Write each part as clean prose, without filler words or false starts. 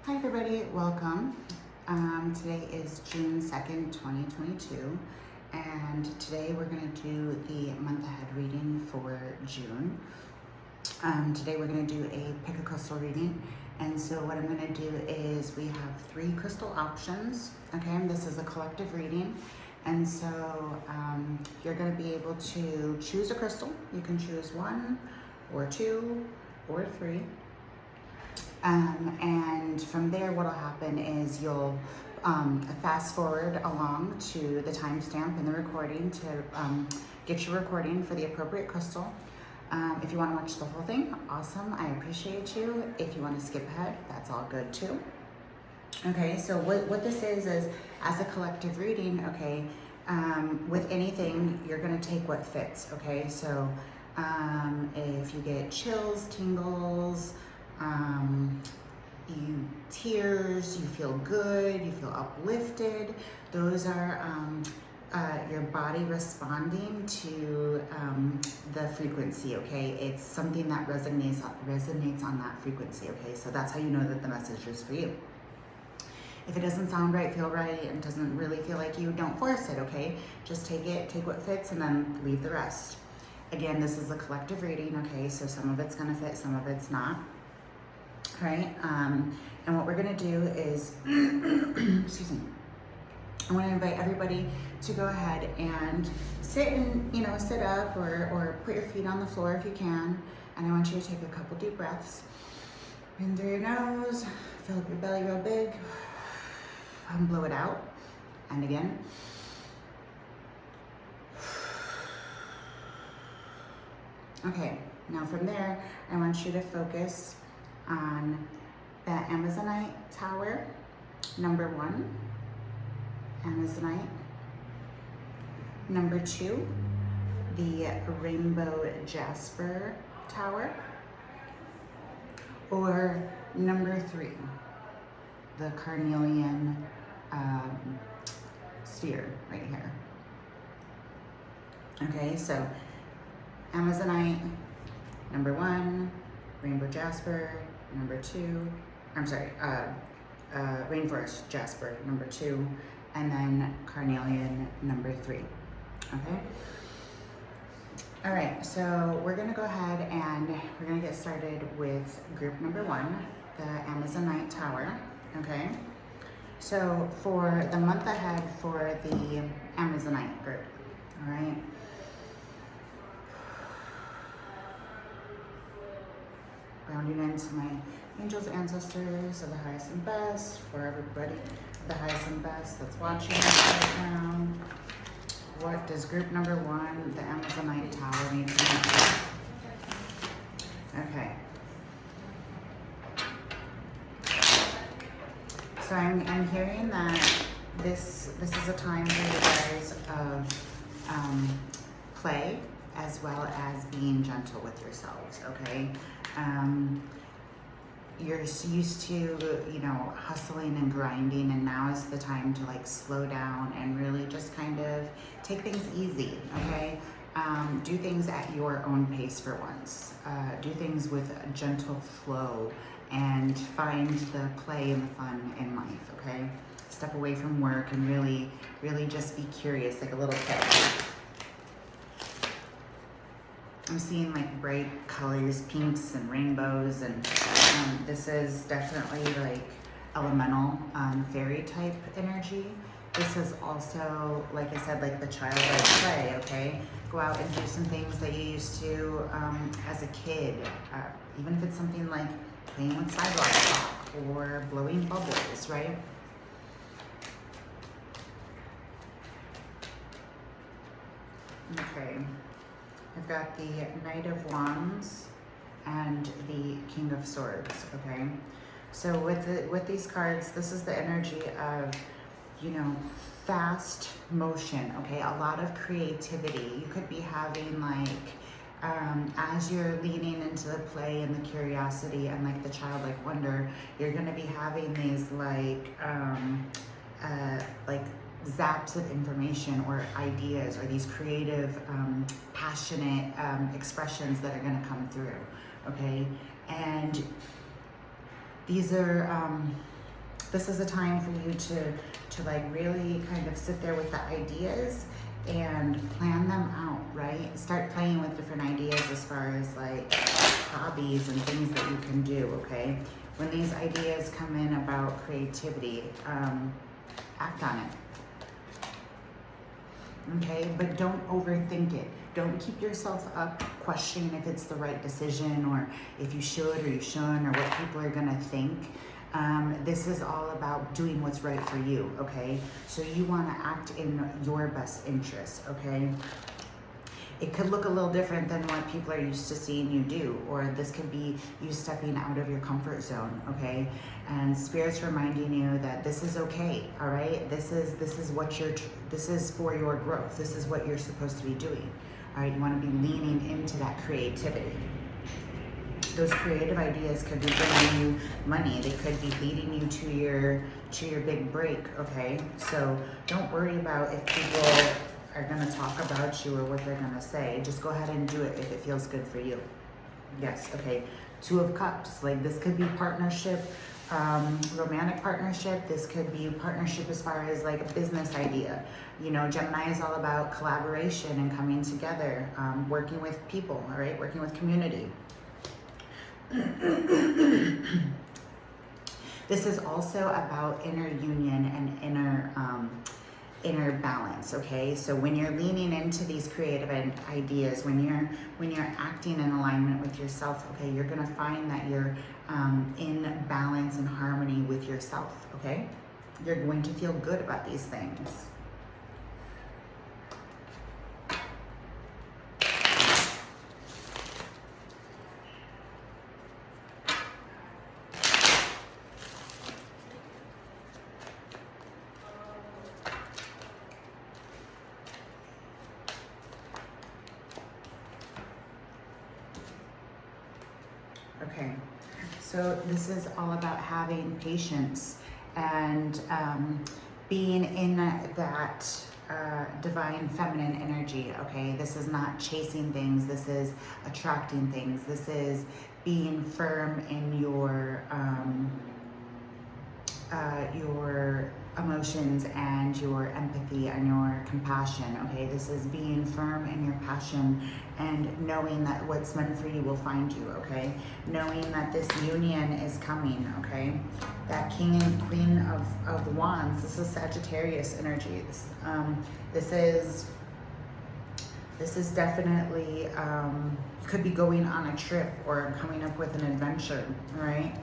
Hi everybody, welcome. Today is June 2nd, 2022, and today we're going to do the month ahead reading for June. Today we're going to do a pick a crystal reading, and so what I'm going to do is we have 3 crystal options, okay? This is a collective reading, and so you're going to be able to choose a crystal. You can choose 1 or 2 or 3. And from there, what'll happen is you'll fast forward along to the timestamp in the recording to get your recording for the appropriate crystal. If you want to watch the whole thing, awesome, I appreciate you. If you want to skip ahead, that's all good too. Okay, so what this is as a collective reading, okay, with anything, you're going to take what fits, okay? So if you get chills, tingles, you tears, you feel good, you feel uplifted, those are your body responding to the frequency, okay? It's something that resonates on that frequency, okay? So that's how you know that the message is for you. If it doesn't sound right, feel right, and doesn't really feel like you, don't force it, okay? Just take it, take what fits, and then leave the rest. Again, this is a collective reading, okay? So some of it's gonna fit, some of it's not. Right, and what we're gonna do is, excuse me, I want to invite everybody to go ahead and sit and, sit up or put your feet on the floor if you can. And I want you to take a couple deep breaths. In through your nose, fill up your belly real big, and blow it out. And again. Okay, now from there, I want you to focus on the Amazonite tower, number 1, Amazonite. Number 2, the rainbow jasper tower. Or number 3, the carnelian sphere right here. Okay, so Amazonite, number 1, rainbow jasper, number 2, rainforest jasper, number 2, and then carnelian, number 3, okay? All right, so we're gonna go ahead and we're gonna get started with group number 1, the Amazonite tower, okay? So for the month ahead for the Amazonite group, all right? Grounding into my angels, ancestors of the highest and best, for everybody, the highest and best that's watching right now. What does group number 1, the Amazonite tower, need to know? Okay. So I'm hearing that this is a time for you guys of play as well as being gentle with yourselves, okay? You're used to, hustling and grinding, and now is the time to slow down and really just kind of take things easy, okay? Do things at your own pace for once. Do things with a gentle flow and find the play and the fun in life, okay? Step away from work and really, really just be curious like a little kid. I'm seeing bright colors, pinks and rainbows, and this is definitely elemental fairy type energy. This is also, like I said, the childlike play, okay? Go out and do some things that you used to as a kid, even if it's something like playing with sidewalk chalk or blowing bubbles, right? Okay. I've got the Knight of Wands and the King of Swords, okay? So with these cards, this is the energy of, fast motion, okay? A lot of creativity. You could be having as you're leaning into the play and the curiosity and the childlike wonder, you're gonna be having these zaps of information or ideas or these creative, passionate expressions that are going to come through, okay? And these are, this is a time for you to like really kind of sit there with the ideas and plan them out, right? Start playing with different ideas as far as like hobbies and things that you can do, okay? When these ideas come in about creativity, act on it. Okay, but don't overthink it. Don't keep yourself up questioning if it's the right decision or if you should or you shouldn't or what people are gonna think. This is all about doing what's right for you, okay? So you wanna act in your best interest, okay? It could look a little different than what people are used to seeing you do, or this could be you stepping out of your comfort zone, okay? And Spirit's reminding you that this is okay, all right? This is for your growth. This is what you're supposed to be doing, all right? You want to be leaning into that creativity. Those creative ideas could be bringing you money. They could be leading you to your big break, okay? So don't worry about if people are gonna talk about you or what they're gonna say. Just go ahead and do it if it feels good for you. Yes, okay. 2 of Cups, like this could be partnership, romantic partnership. This could be partnership as far as like a business idea. You know, Gemini is all about collaboration and coming together, working with people, all right? Working with community. This is also about inner union and inner balance, okay? So when you're leaning into these creative ideas, when you're acting in alignment with yourself, okay, you're gonna find that you're in balance and harmony with yourself, okay? You're going to feel good about these things. Okay, so this is all about having patience and being in that divine feminine energy, okay? This is not chasing things, this is attracting things. This is being firm in your emotions and your empathy and your compassion, okay? This is being firm in your passion and knowing that what's meant for you will find you, okay? Knowing that this union is coming, okay? That King and Queen of Wands, this is Sagittarius energy. This is definitely, you could be going on a trip or coming up with an adventure, right?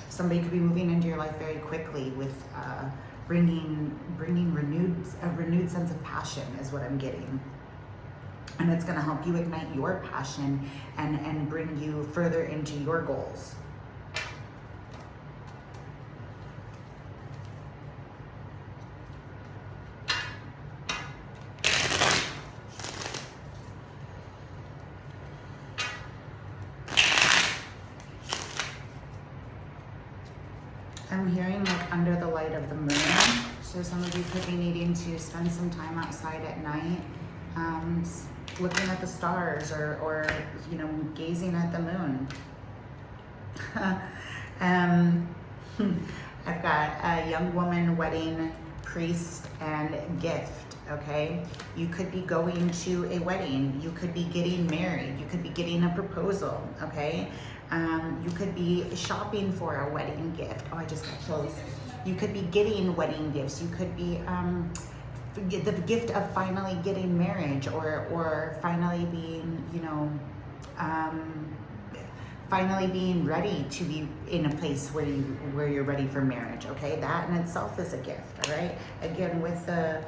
Somebody could be moving into your life very quickly with bringing a renewed sense of passion is what I'm getting. And it's gonna help you ignite your passion and bring you further into your goals. I'm hearing like under the light of the moon. So some of you could be needing to spend some time outside at night, looking at the stars or you know, gazing at the moon. I've got a young woman, wedding, priest, and gift, okay? You could be going to a wedding. You could be getting married. You could be getting a proposal, okay? You could be shopping for a wedding gift. Oh, I just got close. You could be getting wedding gifts. You could be the gift of finally getting marriage or finally being, you know, finally being ready to be in a place where you're ready for marriage, okay? That in itself is a gift, all right? Again, with the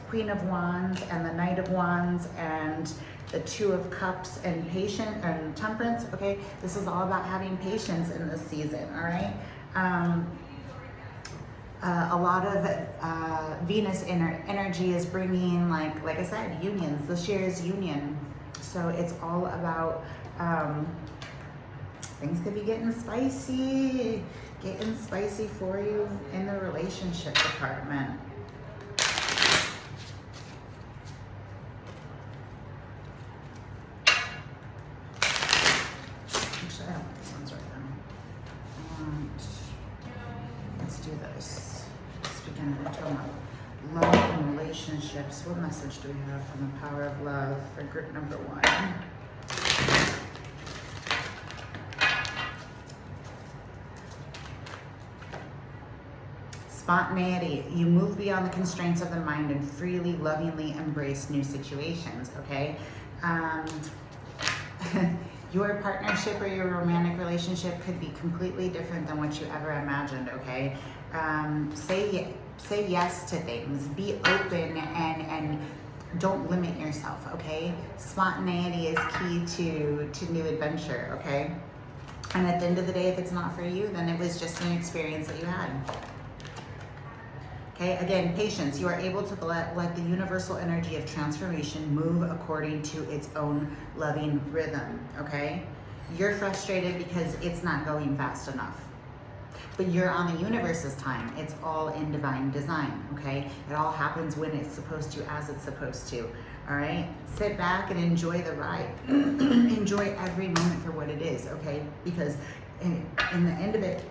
Queen of Wands and the Knight of Wands and the 2 of Cups and patience and temperance, okay? This is all about having patience in this season, all right? A lot of Venus energy is bringing, like I said, unions. This year is union. So it's all about, things could be getting spicy for you in the relationship department. Actually, I have come up. Love and relationships. What message do we have from the power of love for group number 1? Spontaneity. You move beyond the constraints of the mind and freely, lovingly embrace new situations, okay? Your partnership or your romantic relationship could be completely different than what you ever imagined, okay? Say yes to things. Be open and don't limit yourself, okay? Spontaneity is key to new adventure, okay? And at the end of the day, if it's not for you, then it was just an experience that you had. Okay, again, patience. You are able to let the universal energy of transformation move according to its own loving rhythm, okay? You're frustrated because it's not going fast enough. But you're on the universe's time. It's all in divine design, okay? It all happens when it's supposed to, as it's supposed to, all right? Sit back and enjoy the ride. Enjoy every moment for what it is, okay? Because in the end of it,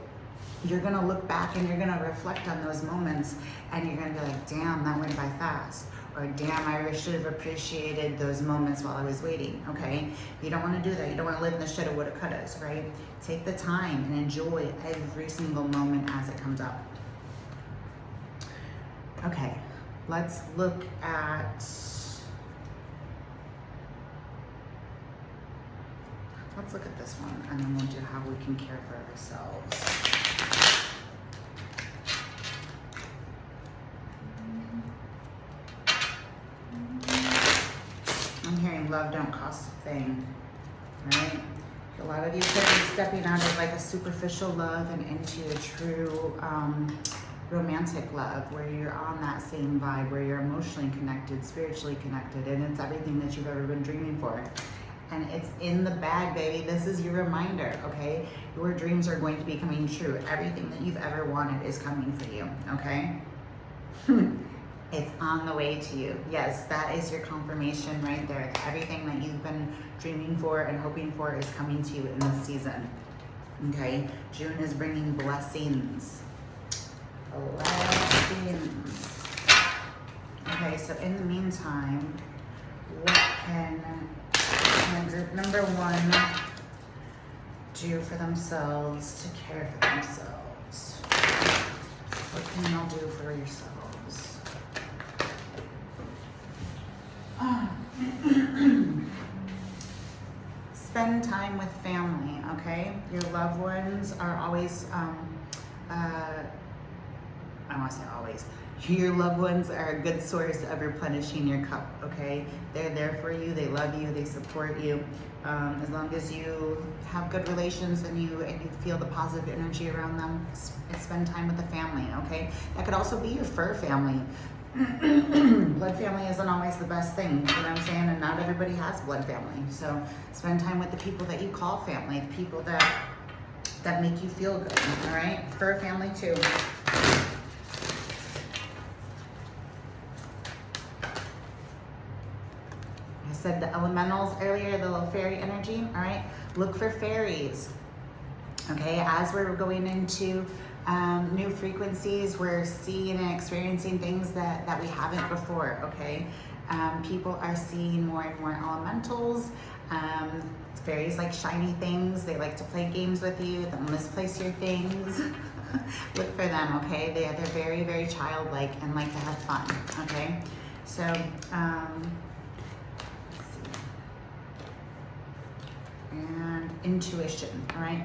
you're gonna look back and you're gonna reflect on those moments and you're gonna be like, damn, that went by fast. Or damn, I should have appreciated those moments while I was waiting, okay? You don't wanna do that. You don't wanna live in the shoulda, woulda, couldas, right? Take the time and enjoy every single moment as it comes up. Okay, let's look at, this one and then we'll do how we can care for ourselves. I'm hearing love don't cost a thing, right? A lot of you could be stepping out of like a superficial love and into a true romantic love where you're on that same vibe, where you're emotionally connected, spiritually connected, and it's everything that you've ever been dreaming for. And it's in the bag, baby. This is your reminder, okay? Your dreams are going to be coming true. Everything that you've ever wanted is coming for you, okay? It's on the way to you. Yes, that is your confirmation right there. Everything that you've been dreaming for and hoping for is coming to you in this season, okay? June is bringing blessings. Blessings. Okay, so in the meantime, what can group number 1 do for themselves to care for themselves? What can y'all do for yourselves? Spend time with family, okay? Your loved ones are always, I want to say always, your loved ones are a good source of replenishing your cup, okay? They're there for you, they love you, they support you. As long as you have good relations and you feel the positive energy around them, spend time with the family, okay? That could also be your fur family. Blood family isn't always the best thing, you know what I'm saying? And not everybody has blood family. So spend time with the people that you call family, the people that make you feel good, all right? Fur family too. I said the elementals earlier, the little fairy energy, all right? Look for fairies, okay? As we're going into new frequencies, we're seeing and experiencing things that we haven't before, okay? People are seeing more and more elementals. Fairies like shiny things. They like to play games with you. They'll misplace your things. Look for them, okay? They're very, very childlike and like to have fun, okay? So, let's see. And intuition, all right?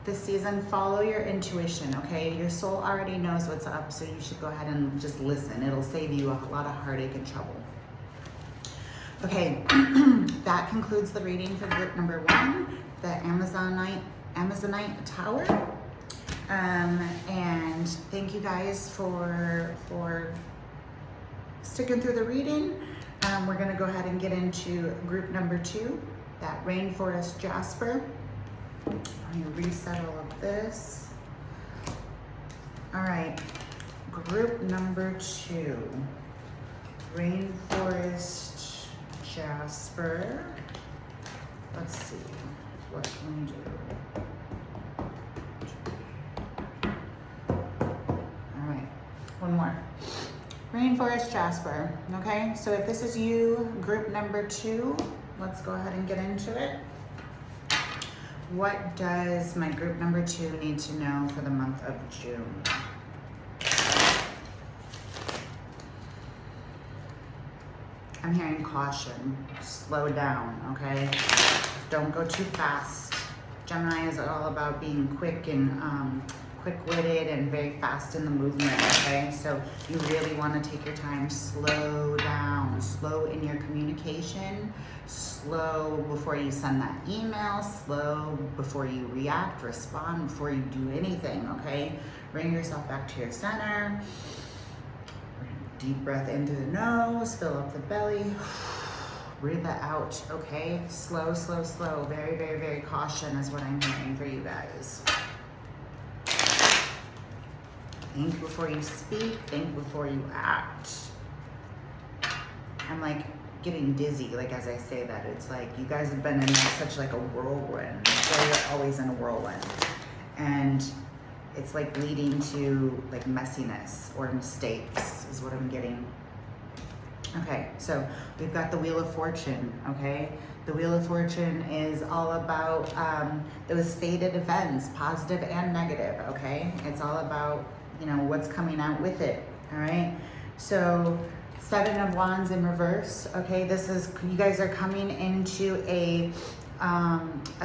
This season, follow your intuition, okay? Your soul already knows what's up, so you should go ahead and just listen. It'll save you a lot of heartache and trouble. Okay, that concludes the reading for group number 1, the Amazonite Tower. And thank you guys for sticking through the reading. We're gonna go ahead and get into group number 2, that rainforest jasper. Let me reset all of this. All right, group number 2, rainforest jasper. Let's see, what can we do? All right, one more. Rainforest jasper, okay? So if this is you, group number 2, let's go ahead and get into it. What does my group number 2 need to know for the month of June? I'm hearing caution, slow down, okay? Don't go too fast. Gemini is all about being quick and quick-witted and very fast in the movement, okay? So you really want to take your time, slow down, slow in your communication, slow before you send that email, slow before you react, respond, before you do anything, okay? Bring yourself back to your center. Deep breath into the nose, fill up the belly, breathe that out, okay? Slow, slow, slow, very, very, very caution is what I'm hearing for you guys. Think before you speak, think before you act. I'm like getting dizzy, like as I say that. It's like you guys have been in such like a whirlwind. You're always in a whirlwind. And it's like leading to like messiness or mistakes is what I'm getting. Okay, so we've got the Wheel of Fortune, okay? The Wheel of Fortune is all about those fated events, positive and negative, okay? It's all about, you know, what's coming out with it, all right? So 7 of Wands in reverse, okay? This is, you guys are coming into a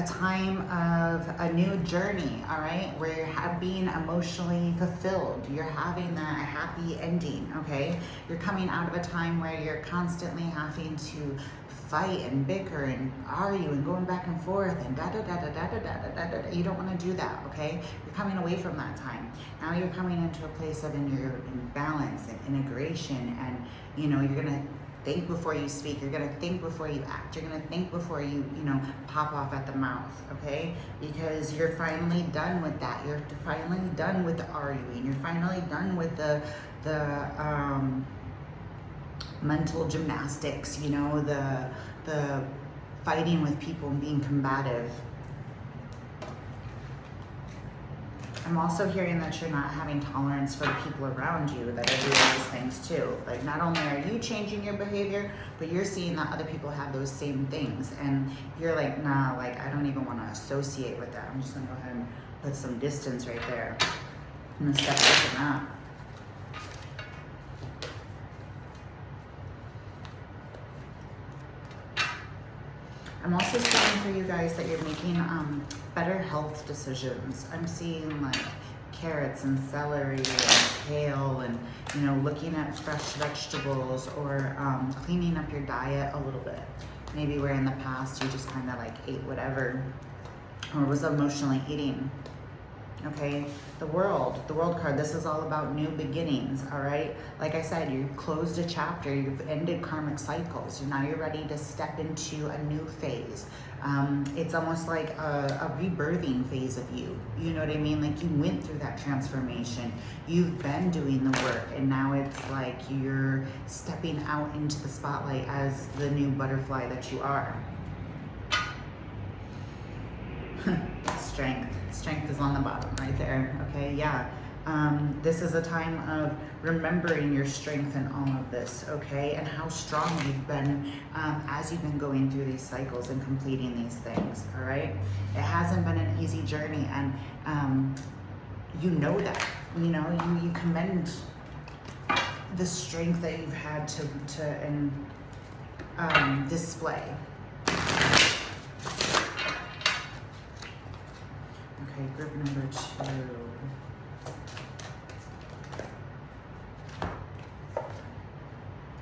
time of a new journey, all right, where you're being emotionally fulfilled. You're having that happy ending, okay? You're coming out of a time where you're constantly having to fight and bicker and argue and going back and forth and da-da-da-da-da-da-da-da-da. You don't want to do that, okay? You're coming away from that time. Now you're coming into a place of in balance and integration, and, you know, you're going to think before you speak. You're gonna think before you act. You're gonna think before you pop off at the mouth, okay? Because you're finally done with that. You're finally done with the arguing. You're finally done with the mental gymnastics, you know, the fighting with people and being combative. I'm also hearing that you're not having tolerance for the people around you that are doing these things too. Like, not only are you changing your behavior, but you're seeing that other people have those same things. And you're like, nah, like, I don't even want to associate with that. I'm just going to go ahead and put some distance right there. I'm going to step away from that. I'm also seeing for you guys that you're making better health decisions. I'm seeing like carrots and celery and kale and, you know, looking at fresh vegetables or cleaning up your diet a little bit. Maybe where in the past you just kind of like ate whatever or was emotionally eating. Okay, the world card, this is all about new beginnings, all right? Like I said, you closed a chapter, you've ended karmic cycles, now you're ready to step into a new phase. It's almost like a rebirthing phase of you, you know what I mean? Like, you went through that transformation, you've been doing the work, and now it's like you're stepping out into the spotlight as the new butterfly that you are. Strength is on the bottom right there, okay? Yeah. This is a time of remembering your strength in all of this, okay? And how strong you've been as you've been going through these cycles and completing these things, all right? It hasn't been an easy journey, and you know that. You know, you commend the strength that you've had to display. Okay, group number 2.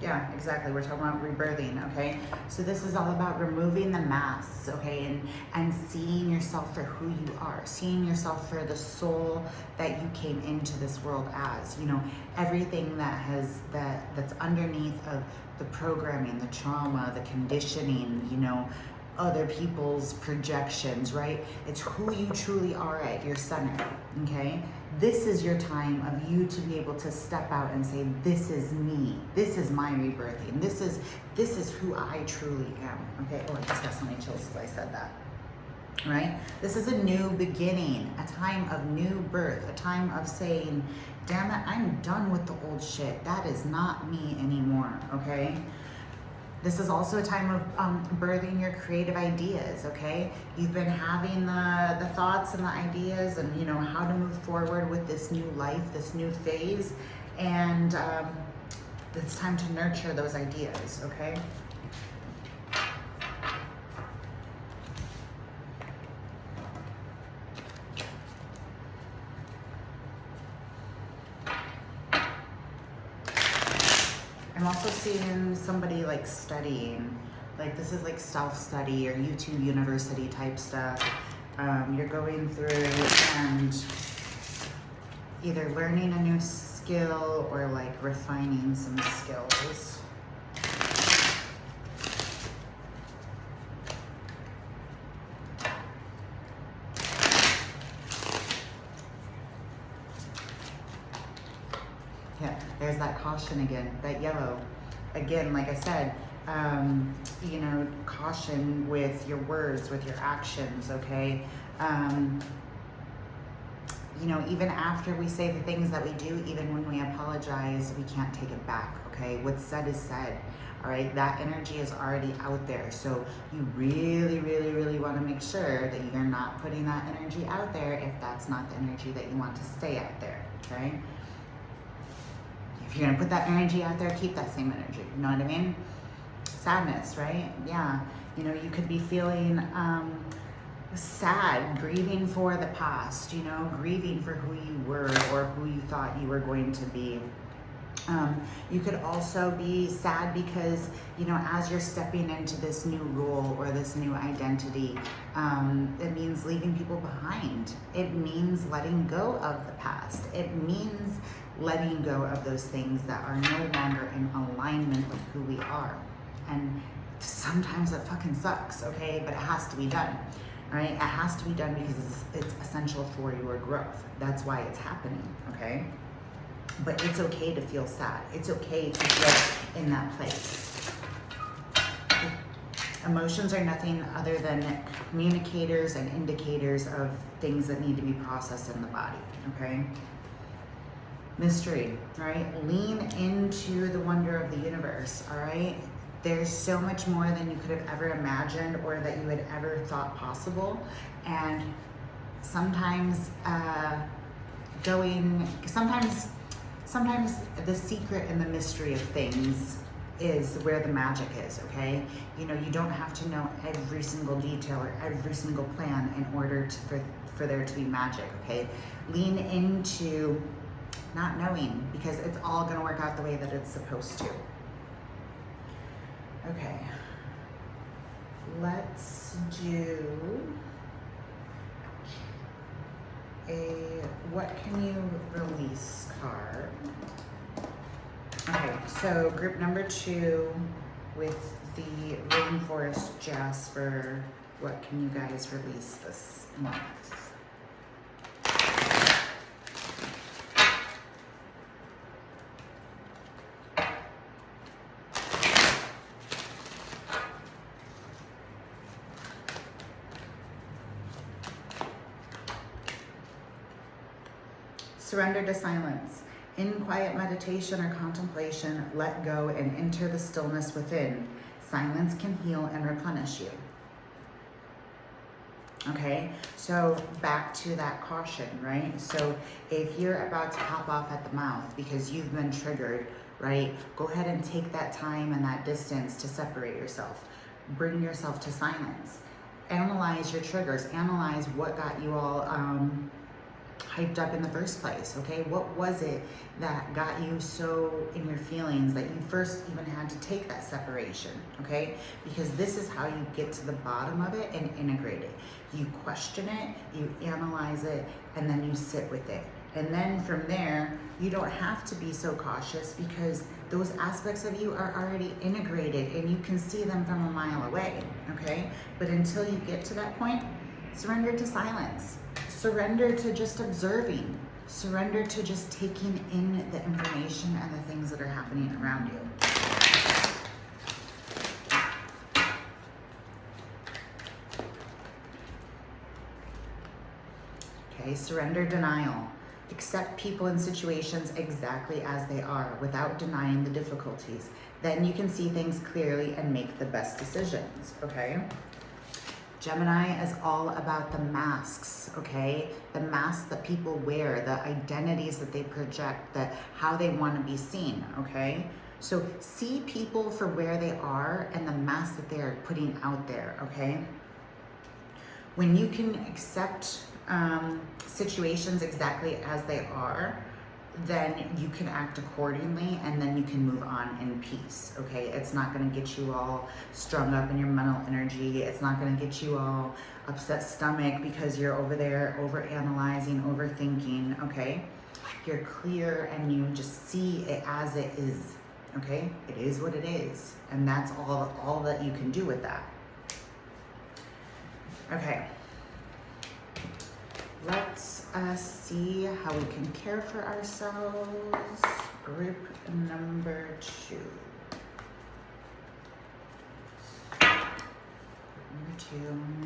Yeah, exactly. We're talking about rebirthing, okay? So this is all about removing the masks, okay? And seeing yourself for who you are, seeing yourself for the soul that you came into this world as. You know, everything that's underneath of the programming, the trauma, the conditioning, you know, other people's projections, right? It's who you truly are at your center, okay? This is your time of you to be able to step out and say, this is me. This is my rebirthing. This is who I truly am, okay? Oh, I just got so many chills as I said that. right? This is a new beginning, a time of new birth, a time of saying, damn it, I'm done with the old shit. That is not me anymore, okay? This is also a time of birthing your creative ideas, okay? You've been having the thoughts and the ideas and, you know, how to move forward with this new life, this new phase, and it's time to nurture those ideas, okay? I'm also seeing somebody like studying, like this is like self-study or YouTube University type stuff. You're going through and either learning a new skill or like refining some skills. Yeah, there's that caution again, that yellow. Again, like I said, you know, caution with your words, with your actions, okay? You know, even after we say the things that we do, even when we apologize, we can't take it back, okay? What's said is said, all right? That energy is already out there. So you really, really, really want to make sure that you're not putting that energy out there if that's not the energy that you want to stay out there, okay? If you're gonna put that energy out there, keep that same energy, you know what I mean? Sadness, right? Yeah, you know, you could be feeling sad, grieving for the past, you know, grieving for who you were or who you thought you were going to be. You could also be sad because, you know, as you're stepping into this new role or this new identity, it means leaving people behind. It means letting go of the past. It means letting go of those things that are no longer in alignment with who we are. And sometimes it fucking sucks, okay? But it has to be done, right? It has to be done because it's essential for your growth. That's why it's happening, okay? But it's okay to feel sad. It's okay to feel in that place. Emotions are nothing other than communicators and indicators of things that need to be processed in the body, okay? Mystery, right? Lean into the wonder of the universe, all right? There's so much more than you could have ever imagined or that you had ever thought possible. And sometimes sometimes the secret and the mystery of things is where the magic is, okay? You know, you don't have to know every single detail or every single plan in order for there to be magic, okay? Lean into not knowing because it's all gonna work out the way that it's supposed to. Okay, let's do a what can you release card. Okay, so group number 2 with the rainforest jasper. What can you guys release this month? Surrender to silence. In quiet meditation or contemplation, let go and enter the stillness within. Silence can heal and replenish you. Okay, so back to that caution, right? So if you're about to pop off at the mouth because you've been triggered, right? Go ahead and take that time and that distance to separate yourself. Bring yourself to silence. Analyze your triggers. Analyze what got you all hyped up in the first place, okay? What was it that got you so in your feelings that you first even had to take that separation, okay? Because this is how you get to the bottom of it and integrate it. You question it, you analyze it, and then you sit with it. And then from there, you don't have to be so cautious because those aspects of you are already integrated and you can see them from a mile away, okay? But until you get to that point, surrender to silence. Surrender to just observing. Surrender to just taking in the information and the things that are happening around you. okay? Surrender denial. Accept people and situations exactly as they are without denying the difficulties. Then you can see things clearly and make the best decisions, okay? Gemini is all about the masks, okay? The masks that people wear, the identities that they project, how they want to be seen, okay? So see people for where they are and the mask that they're putting out there, okay? When you can accept situations exactly as they are, then you can act accordingly, and then you can move on in peace, okay? It's not gonna get you all strung up in your mental energy. It's not gonna get you all upset stomach because you're over there over-analyzing, overthinking, okay? You're clear and you just see it as it is, okay? It is what it is, and that's all that you can do with that. Okay. Let's see how we can care for ourselves. Group number 2. Number 2.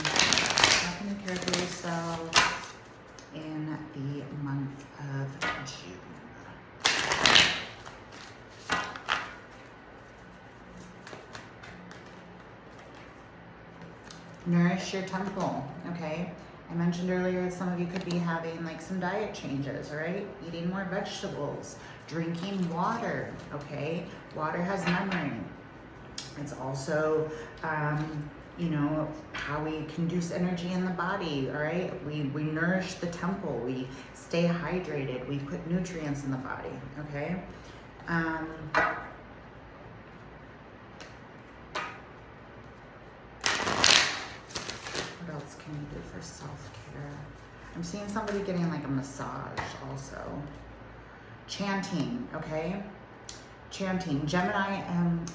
How can you care for yourself in the month of June? Nourish your temple, okay? I mentioned earlier some of you could be having like some diet changes, all right? Eating more vegetables, drinking water, okay? Water has memory. It's also, you know, how we conduce energy in the body, all right? We nourish the temple, we stay hydrated, we put nutrients in the body, okay? What else can you do for self-care? I'm seeing somebody getting like a massage also. Chanting, okay? Chanting. Gemini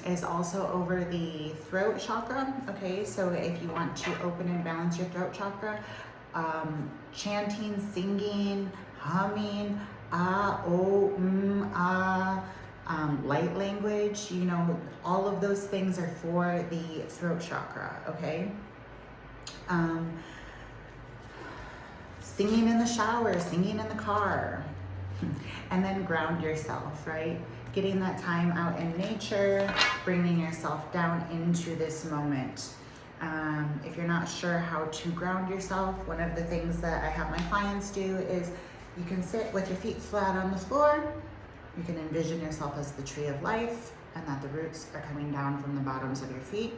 is also over the throat chakra, okay? So if you want to open and balance your throat chakra, chanting, singing, humming, light language, you know, all of those things are for the throat chakra, okay? Singing in the shower, singing in the car, and then ground yourself, right? Getting that time out in nature, bringing yourself down into this moment. If you're not sure how to ground yourself, one of the things that I have my clients do is you can sit with your feet flat on the floor. You can envision yourself as the tree of life, and that the roots are coming down from the bottoms of your feet,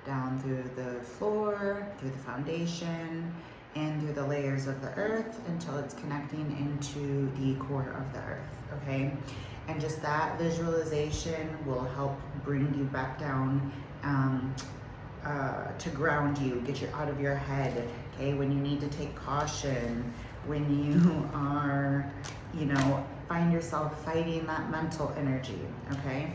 down through the floor, through the foundation, and through the layers of the earth until it's connecting into the core of the earth, okay? And just that visualization will help bring you back down to ground you, get you out of your head, okay? When you need to take caution, when you are, you know, find yourself fighting that mental energy, okay?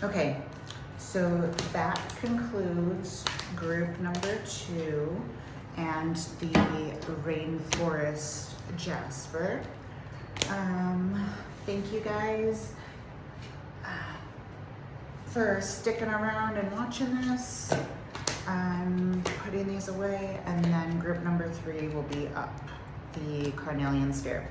Okay, so that concludes group number 2 and the rainforest jasper. Thank you guys for sticking around and watching this. I'm putting these away, and then group number 3 will be up, the carnelian sphere.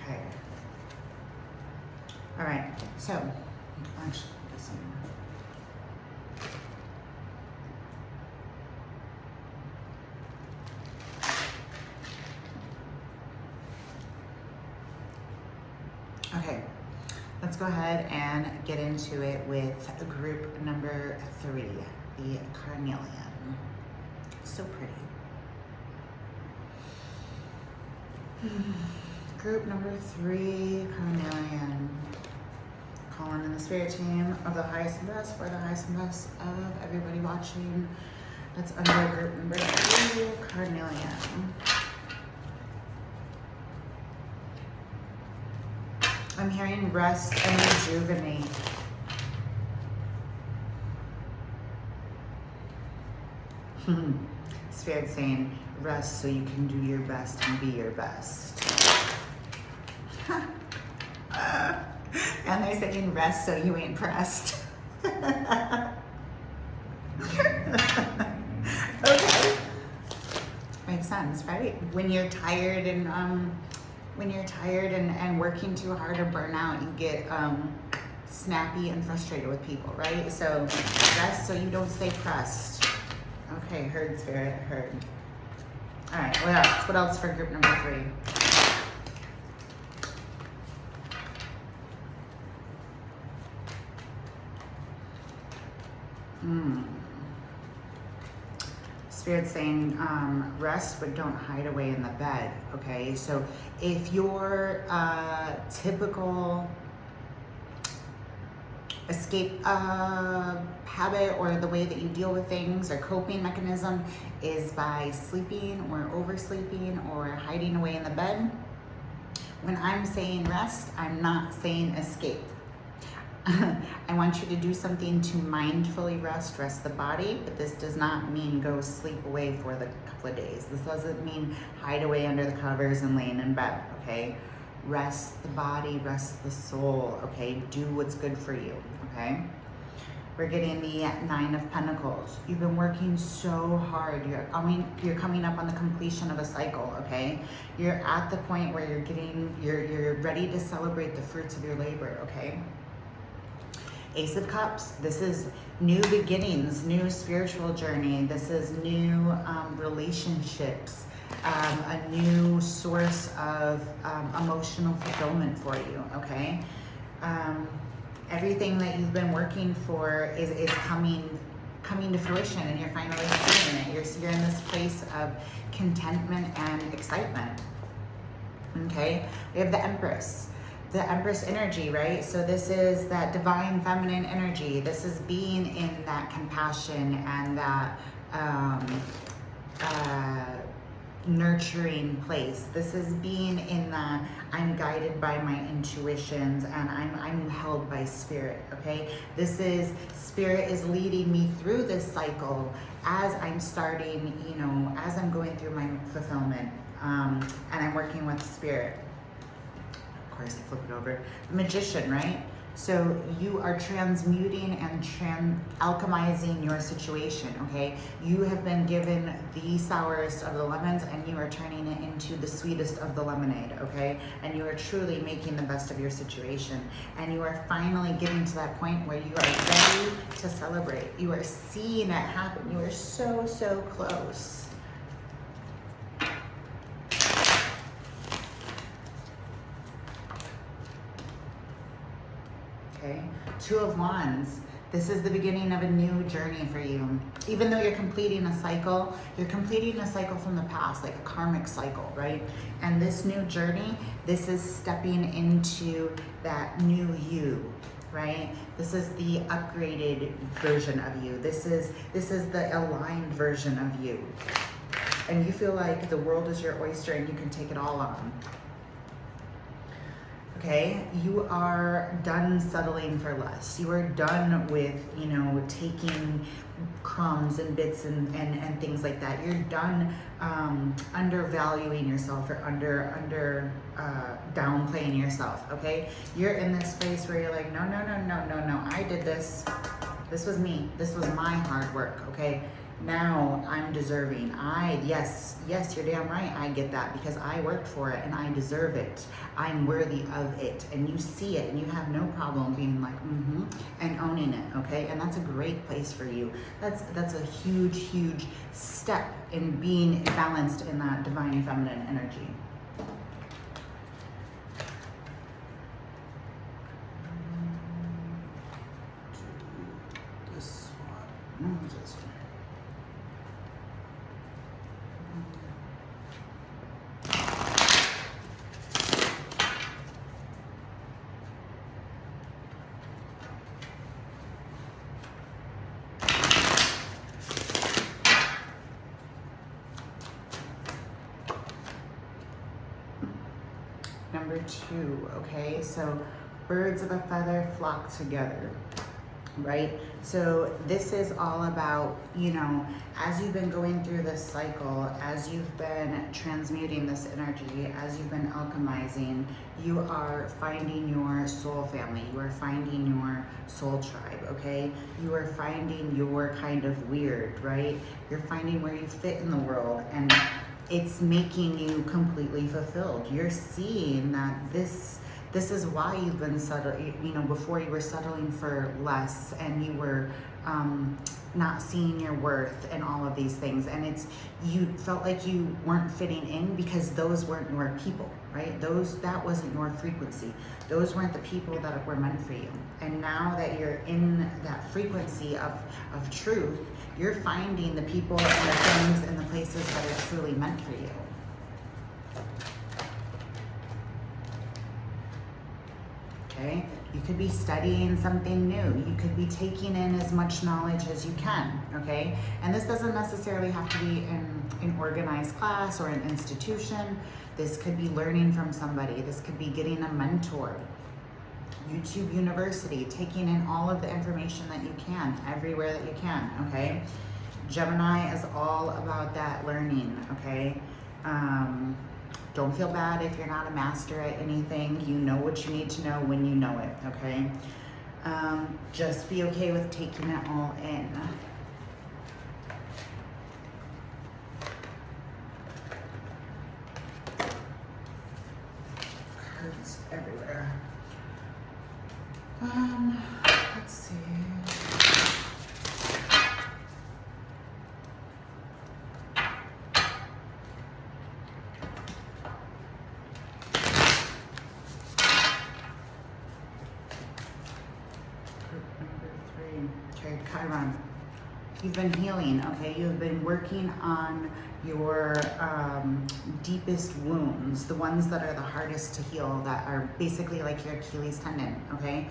Okay. All right, so actually this one. Okay, let's go ahead and get into it with group number 3, the carnelian. So pretty. Group number 3, carnelian. Calling in the spirit team of the highest and best for the highest and best of everybody watching. That's under group number 3, carnelian. I'm hearing rest and rejuvenate. Spirit saying, rest so you can do your best and be your best. And they're saying, rest so you ain't pressed. Okay. Makes sense, right? When you're tired and working too hard or burn out, you get snappy and frustrated with people, right? So rest so you don't stay pressed. Okay, heard, Spirit, heard. All right, what else? What else for group number 3? Spirit's saying, rest, but don't hide away in the bed, okay? So if your typical escape habit or the way that you deal with things or coping mechanism is by sleeping or oversleeping or hiding away in the bed, when I'm saying rest, I'm not saying escape. I want you to do something to mindfully rest the body, but this does not mean go sleep away for the couple of days. This doesn't mean hide away under the covers and laying in bed, okay? Rest the body, rest the soul, okay? Do what's good for you, okay? We're getting the 9 of Pentacles. You've been working so hard. You're coming up on the completion of a cycle, okay? You're at the point where you're ready to celebrate the fruits of your labor, okay? Ace of Cups, this is new beginnings, new spiritual journey. This is new relationships, a new source of emotional fulfillment for you, okay? Everything that you've been working for is coming to fruition, and you're finally feeling it. You're in this place of contentment and excitement, okay? We have the Empress. The Empress energy, right? So this is that divine feminine energy. This is being in that compassion and that nurturing place. This is being in the I'm guided by my intuitions and I'm held by spirit, okay? This is spirit is leading me through this cycle as I'm starting, as I'm going through my fulfillment, and I'm working with spirit. Of course, I flip it over. The Magician, right? So you are transmuting and alchemizing your situation, okay? You have been given the sourest of the lemons and you are turning it into the sweetest of the lemonade, okay? And you are truly making the best of your situation. And you are finally getting to that point where you are ready to celebrate. You are seeing it happen. You are so, so close. Okay, 2 of Wands. This is the beginning of a new journey for you. Even though you're completing a cycle from the past, like a karmic cycle, right? And this new journey, this is stepping into that new you, right? This is the upgraded version of you. This is the aligned version of you. And you feel like the world is your oyster and you can take it all on. Okay, you are done settling for less. You are done with, taking crumbs and bits and things like that. You're done undervaluing yourself or downplaying yourself, okay? You're in this place where you're like, no, I did this. This was me. This was my hard work, okay? Now I'm deserving. Yes, you're damn right. I get that because I worked for it and I deserve it. I'm worthy of it. And you see it and you have no problem being like, and owning it, okay? And that's a great place for you. That's a huge, huge step in being balanced in that divine feminine energy. This one. No, this one. Number 2, okay? So birds of a feather flock together, right? So this is all about, you know, as you've been going through this cycle, as you've been transmuting this energy, as you've been alchemizing, you are finding your soul family, you are finding your soul tribe, okay? You are finding your kind of weird, right? You're finding where you fit in the world, and it's making you completely fulfilled. You're seeing that this is why you've been settling, you know, before you were settling for less and you were not seeing your worth and all of these things. And you felt like you weren't fitting in because those weren't your people, right? That wasn't your frequency. Those weren't the people that were meant for you. And now that you're in that frequency of truth, you're finding the people and the things and the places that are truly meant for you. Okay? You could be studying something new. You could be taking in as much knowledge as you can, okay? And this doesn't necessarily have to be in an organized class or an institution. This could be learning from somebody. This could be getting a mentor. YouTube University, taking in all of the information that you can, everywhere that you can, okay? Gemini is all about that learning, okay? Don't feel bad if you're not a master at anything. You know what you need to know when you know it, okay? Just be okay with taking it all in. Cards everywhere. Let's see. Okay, Chiron. You've been healing, okay? You've been working on your deepest wounds, the ones that are the hardest to heal, that are basically like your Achilles tendon, okay?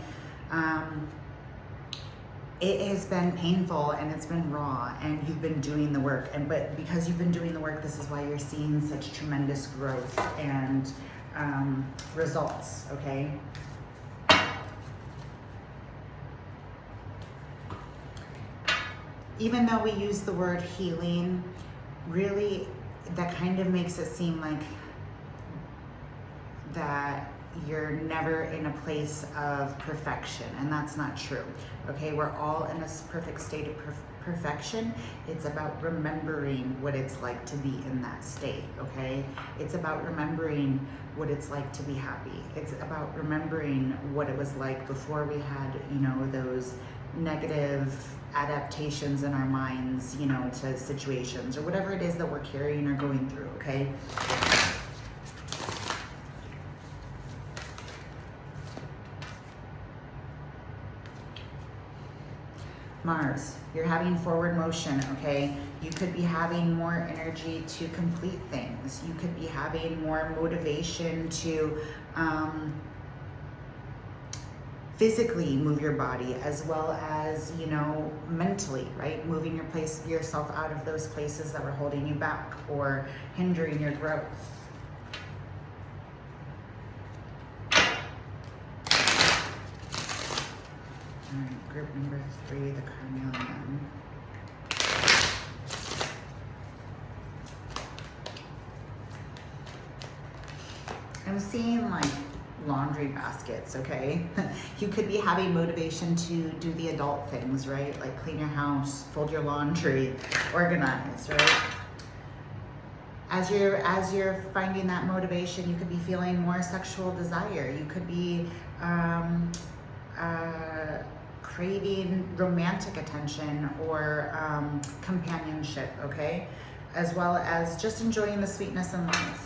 It has been painful and it's been raw, and you've been doing the work. But because you've been doing the work, this is why you're seeing such tremendous growth and results, okay? Even though we use the word healing, really that kind of makes it seem like that you're never in a place of perfection, and that's not true, okay? We're all in a perfect state of perfection. It's about remembering what it's like to be in that state, okay? It's about remembering what it's like to be happy. It's about remembering what it was like before we had, you know, those negative adaptations in our minds, you know, to situations or whatever it is that we're carrying or going through, okay? Mars, you're having forward motion, okay? You could be having more energy to complete things. You could be having more motivation to physically move your body, as well as, you know, mentally, right? Moving yourself out of those places that were holding you back or hindering your growth. All right, group number 3, the carnelian. I'm seeing like laundry baskets, okay? You could be having motivation to do the adult things, right? Like clean your house, fold your laundry, organize, right? As you're finding that motivation, you could be feeling more sexual desire. You could be craving romantic attention or companionship, okay? As well as just enjoying the sweetness in life.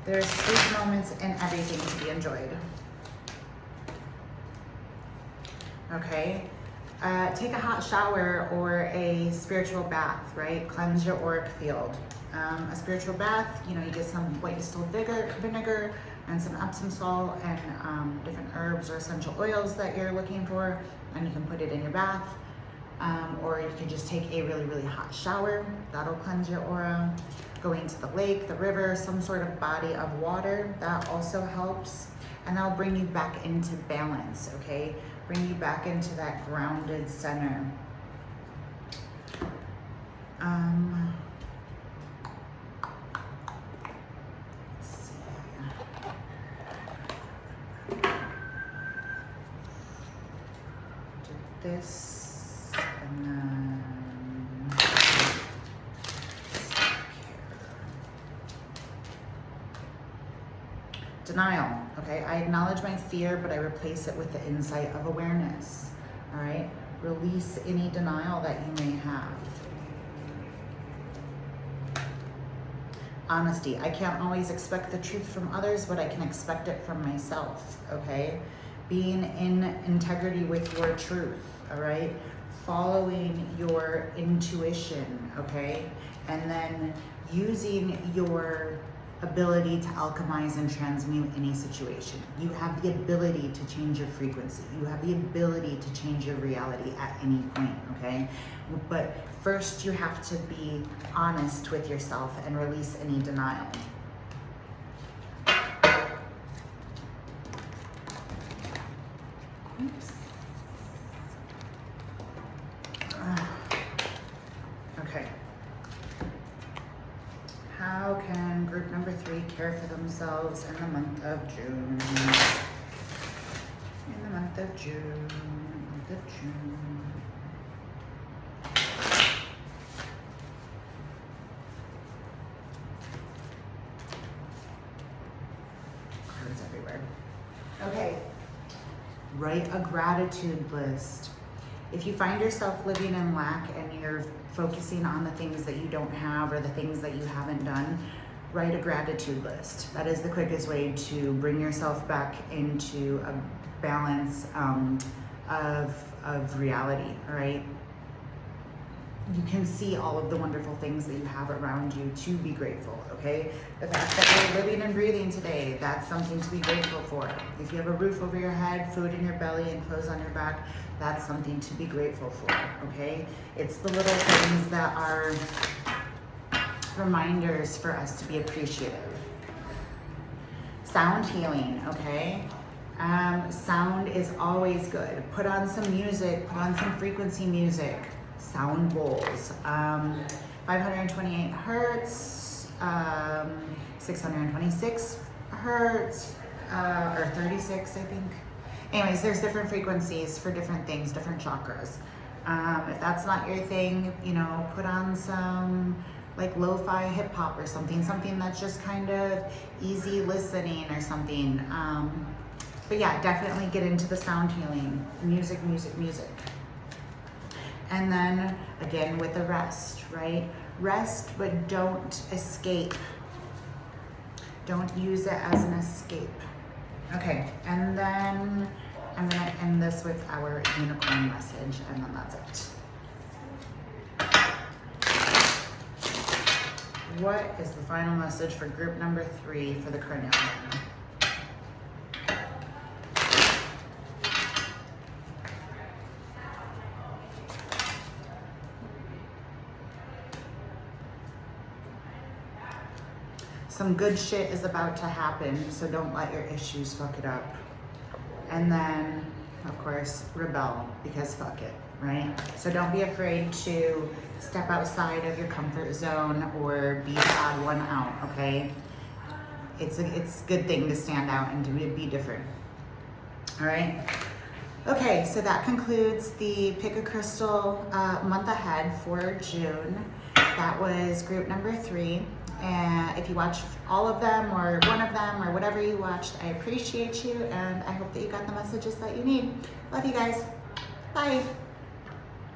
There's sweet moments in everything to be enjoyed. Okay? Take a hot shower or a spiritual bath, right? Cleanse your auric field. A spiritual bath, you know, you get some white distilled vinegar and some Epsom salt and different herbs or essential oils that you're looking for, and you can put it in your bath. Or you can just take a really, really hot shower. That'll cleanse your aura. Going to the lake, the river, some sort of body of water, that also helps. And that'll bring you back into balance, okay? bring you back into that grounded center. Let's see. Do this and then denial, okay? I acknowledge my fear, but I replace it with the insight of awareness, all right? Release any denial that you may have. Honesty, I can't always expect the truth from others, but I can expect it from myself, okay? Being in integrity with your truth, all right? Following your intuition, okay? And then using your ability to alchemize and transmute any situation. You have the ability to change your frequency. You have the ability to change your reality at any point, okay? But first you have to be honest with yourself and release any denial. Oops. Okay. How can group number 3 care for themselves in the month of June? In the month of June, Cards everywhere. Okay. Write a gratitude list. If you find yourself living in lack and you're focusing on the things that you don't have or the things that you haven't done, write a gratitude list. That is the quickest way to bring yourself back into a balance of reality, all right? You can see all of the wonderful things that you have around you to be grateful, okay? The fact that you're living and breathing today, that's something to be grateful for. If you have a roof over your head, food in your belly, and clothes on your back, that's something to be grateful for, okay? It's the little things that are reminders for us to be appreciative. Sound healing, okay? Sound is always good. Put on some music, put on some frequency music. Sound bowls, 528 hertz, 626 hertz, or 36, I think. Anyways, there's different frequencies for different things, different chakras. If that's not your thing, you know, put on some like lo-fi hip hop or something that's just kind of easy listening or something. But yeah, definitely get into the sound healing, music. And then again with the rest, right? Rest, but don't escape. Don't use it as an escape. Okay, and then I'm gonna end this with our unicorn message, and then that's it. What is the final message for group number 3 for the carnelian? Some good shit is about to happen, so don't let your issues fuck it up. And then, of course, rebel, because fuck it, right? So don't be afraid to step outside of your comfort zone or be the odd one out, okay? It's a good thing to stand out and to be different, all right? Okay, so that concludes the Pick a Crystal month ahead for June. That was group number 3. And if you watched all of them or one of them or whatever you watched, I appreciate you, and I hope that you got the messages that you need. Love you guys. Bye.